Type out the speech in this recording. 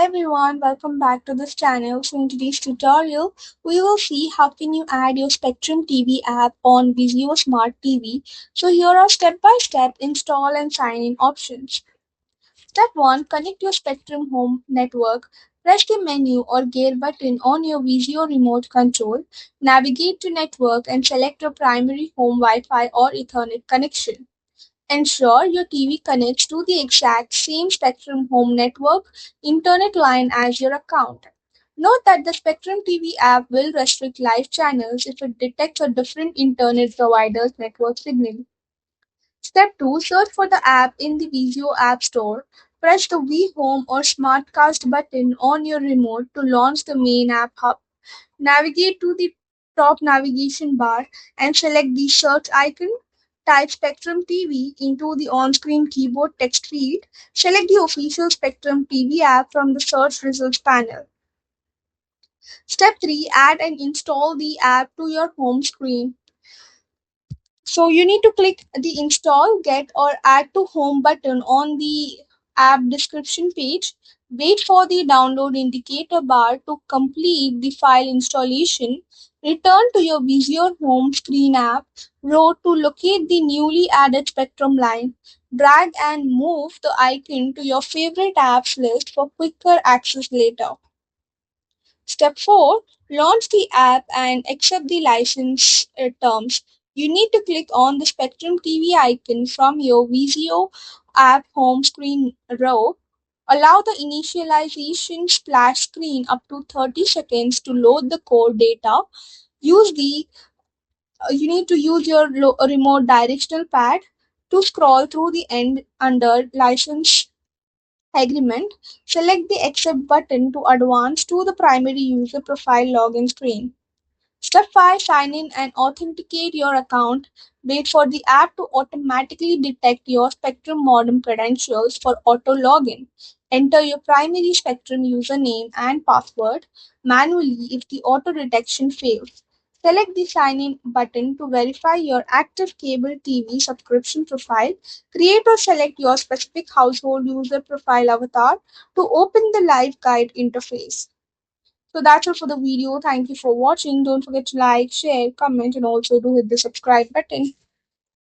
everyone, welcome back to this channel. So in today's tutorial, we will see how can you add your Spectrum TV app on Vizio Smart TV. So here are step-by-step install and sign in options. Step 1. Connect your Spectrum home network. Press the menu or gear button on your Vizio remote control. Navigate to network and select your primary home Wi-Fi or Ethernet connection. Ensure your TV connects to the exact same Spectrum home network internet line as your account. Note that the Spectrum TV app will restrict live channels if it detects a different internet provider's network signal. Step 2. Search for the app in the Vizio App Store. Press the V Home or SmartCast button on your remote to launch the main app hub. Navigate to the top navigation bar and select the search icon. Type Spectrum TV into the on-screen keyboard text field. Select the official Spectrum TV app from the search results panel. Step 3. Add and install the app to your home screen. So you need to click the install, get or add to home button on the app description page. Wait for the download indicator bar to complete the file installation. Return to your Vizio home screen app row to locate the newly added Spectrum line. Drag and move the icon to your favorite apps list for quicker access later. Step 4. Launch the app and accept the license terms. You need to click on the Spectrum TV icon from your Vizio app home screen row. Allow the initialization splash screen up to 30 seconds to load the core data. Use the you need to use your remote directional pad to scroll through the end under license agreement. Select the accept button to advance to the primary user profile login screen. Step 5. Sign in and authenticate your account. Wait for the app to automatically detect your Spectrum modem credentials for auto login. Enter your primary Spectrum username and password manually if the auto detection fails. Select the sign in button to verify your active cable TV subscription profile. Create or select your specific household user profile avatar to open the live guide interface. So that's all for the video. Thank you for watching. Don't forget to like, share, comment, and also do hit the subscribe button.